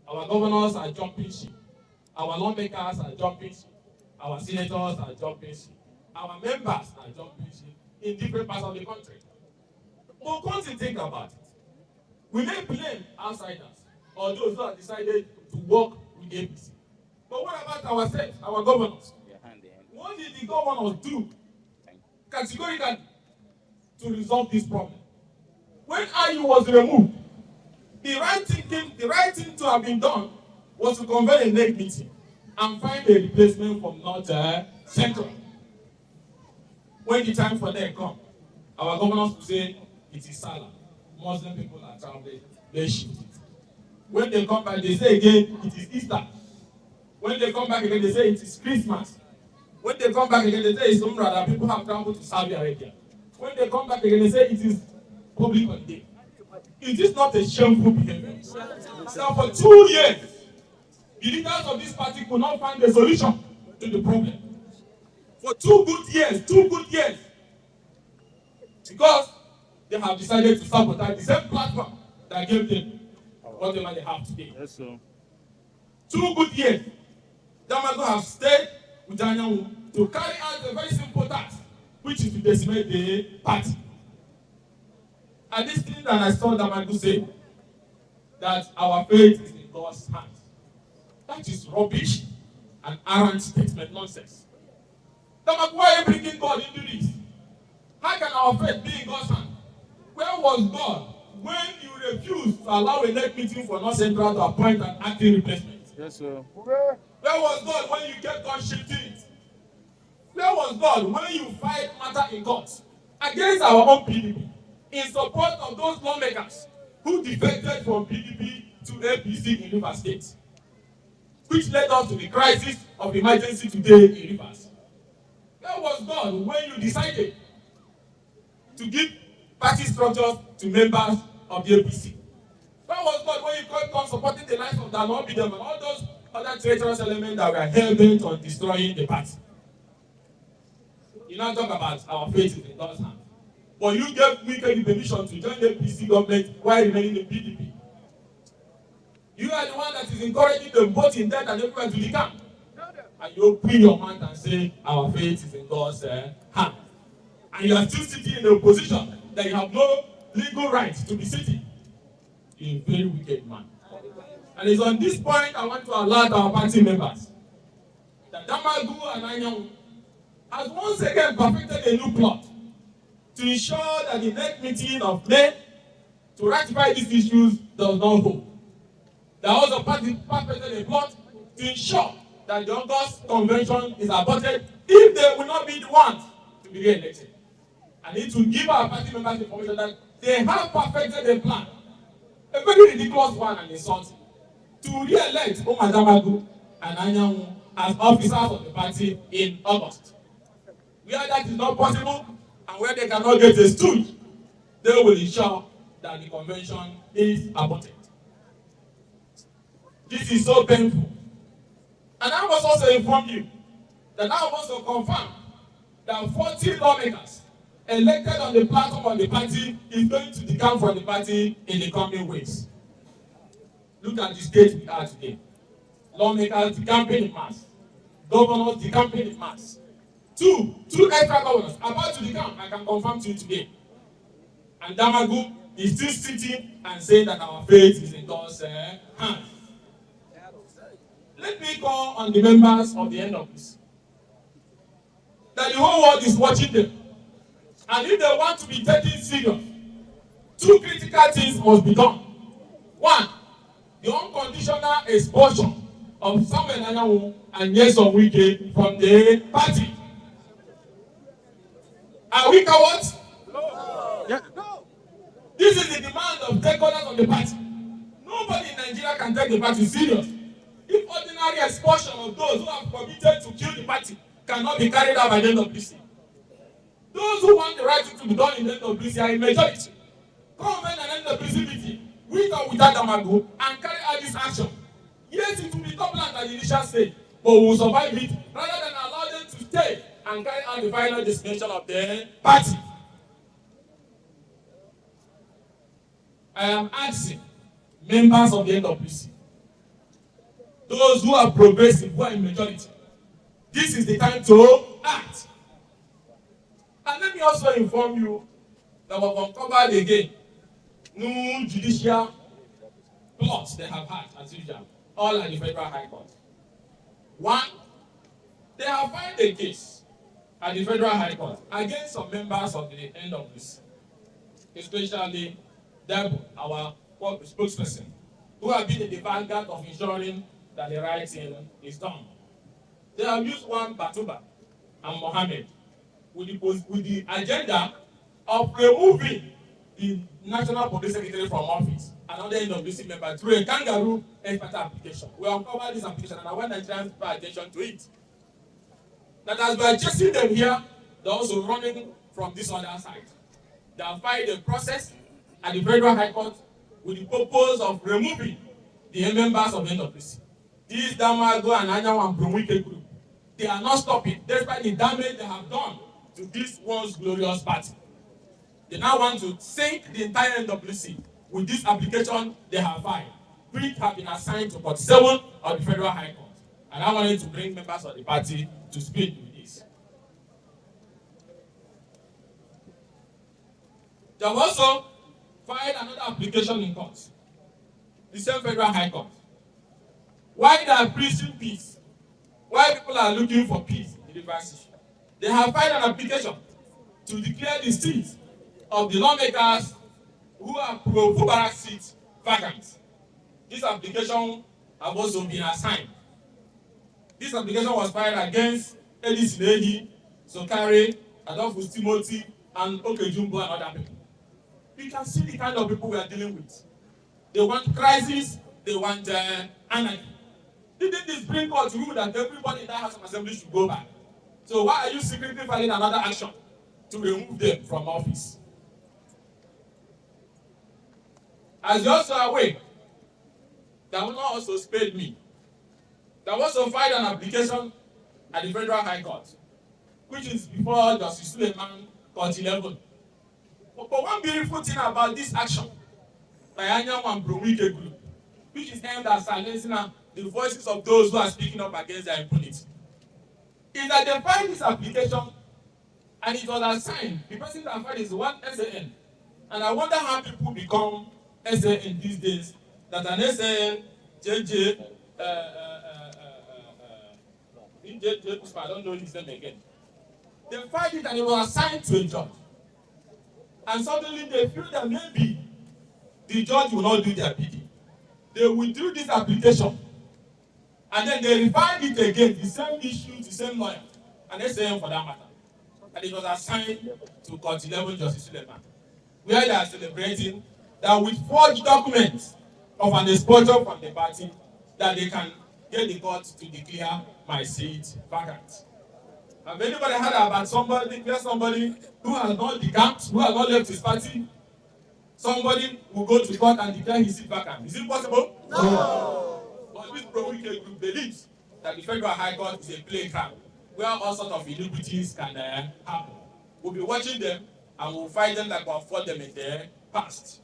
Our governors are jumping ship. Our lawmakers are jumping ship. Our senators are jumping ship. Our members are jumping ship in different parts of the country. But once you think about it, we may blame outsiders or those who have decided to work with APC. But what about ourselves, our governors? What did the governors do categorically to resolve this problem? When IU was removed, the right thing to have been done was to convene a NEC meeting and find a replacement from North Central. When the time for them come, our governors will say it is Salah. Muslim people are traveling, they shift it. When they come back, they say again it is Easter. When they come back again, they say it is Christmas. When they come back again, they say it's Umrah that people have traveled to Saudi Arabia. When they come back again, they say it is public holiday. Is this not a shameful behavior? Now for 2 years, the leaders of this party could not find a solution to the problem. For 2 good years, because they have decided to sabotage the same platform that gave them whatever they have today. Yes, sir. 2 good years, Damago have stayed with NaijaNews to carry out a very simple task, which is to decimate the party. And this thing that I saw Damago say, that our faith is in God's hands. That is rubbish and arrant statement nonsense. Damago, why are you bringing God into this? How can our faith be in God's hand? Where was God when you refused to allow a NEC meeting for North Central to appoint an acting replacement? Yes, sir. Where was God when you kept on shifting it? Where was God when you filed matter in court against our own PDP in support of those lawmakers who defected from PDP to APC in Rivers State, which led us to the crisis of emergency today in Rivers? Where was God when you decided to give party structures to members of the APC? Where was God when you kept on supporting the lives of Dalon Bidem and all those other traitorous elements that were hell-bent on destroying the party? You now talk about our faith in God's hand. But you gave Wike the permission to join the APC government while remaining in PDP. You are the one that is encouraging them both in debt and everywhere to the camp. And you open your mouth and say, our faith is in God's hand. And you are still sitting in a position that you have no legal right to be sitting. You're a very wicked man. And it's on this point I want to alert our party members that Damago and NaijaNews has once again perfected a new plot to ensure that the next meeting of May to ratify these issues does not hold. They also perfected a plot to ensure that the August convention is aborted if they will not be the ones to be re-elected. I need to give our party members information that they have perfected a plan, a very ridiculous one and insulting, to re-elect Damago and NaijaNews as officers of the party in August. Where that is not possible and where they cannot get a stool, they will ensure that the convention is aborted. This is so painful. And I must also inform you that I want to confirm that 40 lawmakers elected on the platform of the party is going to decamp from the party in the coming weeks. Look at the state we are today. Lawmakers decamping in mass. Governors decamping in mass. Two extra governors about to decamp, I can confirm to you today. And Damago is still sitting and saying that our faith is in God's hands. Let me call on the members of the end of this. That the whole world is watching them. And if they want to be taken serious, 2 critical things must be done. 1, the unconditional expulsion of Samuel NaijaNews and Nyesom Wike from the party. Are we cowards? No. Yeah. No. This is the demand of stakeholders of the party. Nobody in Nigeria can take the party serious. If ordinary expulsion of those who have committed to kill the party cannot be carried out by the NWC, those who want the right thing to be done in the NWC are in majority. Come and an NWC meeting, with or without Damago, and carry out this action. Yes, it will be turbulent at the initial stage, but we will survive it rather than allow them to stay and carry out the final destination of the party. I am asking members of the NWC those who are progressive, who are in majority. This is the time to act. And let me also inform you that we've uncovered again new judicial plots they have had, as usual, all at the Federal High Court. One, they have filed a case at the Federal High Court against some members of the NWC, especially Debo, our spokesperson, who have been in the vanguard of ensuring that the right thing is done. They have used one Batuba and Mohammed with the agenda of removing the National Police Secretary from office, another NWC member, through a kangaroo expert application. We uncovered this application and I want Nigerians to pay attention to it. That as we are chasing them here, they're also running from this other side. They have filed a process at the Federal High Court with the purpose of removing the members of NWC. This Damago and Naija and pro-wike group, they are not stopping despite the damage they have done to this once glorious party. They now want to sink the entire NWC with this application they have filed, which have been assigned to 47 of the Federal High Court. And I wanted to bring members of the party to speak with this. They have also filed another application in court, the same Federal High Court. Why they are preaching peace? Why people are looking for peace in the crisis? They have filed an application to declare the seats of the lawmakers who are pro-fubara seats vacant. This application have also been assigned. This application was filed against Edis Lehi, Sokare, Adolphus Timothy, and oko-jumbo and other people. You can see the kind of people we are dealing with. They want crisis, they want anarchy. Didn't the Supreme Court rule that everybody in that House of Assembly should go back? So why are you secretly filing another action to remove them from office? As you also are aware, that will not also spared me. That also filed an application at the Federal High Court, which is before Justice Suleiman Court 11. But one beautiful thing about this action by NaijaNews and pro-wike group, which is aimed at silencing the voices of those who are speaking up against their impunity, is that they filed this application and it was assigned. The person that filed is one SAN. And I wonder how people become SAN these days, that an SAN, JJ, I don't know his name again. They filed it and it was assigned to a judge. And suddenly they feel that maybe the judge will not do their bidding. They withdrew this application. And then they refined it again, the same issue, the same lawyer, and SAN for that matter. And it was assigned to Court 11 Justice Suleiman, where they are celebrating that with forged documents of an exposure from the party, that they can get the court to declare my seat vacant. Have anybody heard about somebody who has not decamped, who has not left his party? Somebody will go to court and declare his seat vacant. Is it possible? No. But this pro-wike group believes that the Federal High Court is a playground where all sorts of iniquities can happen. We'll be watching them and we'll fight them like we've fought them in the past.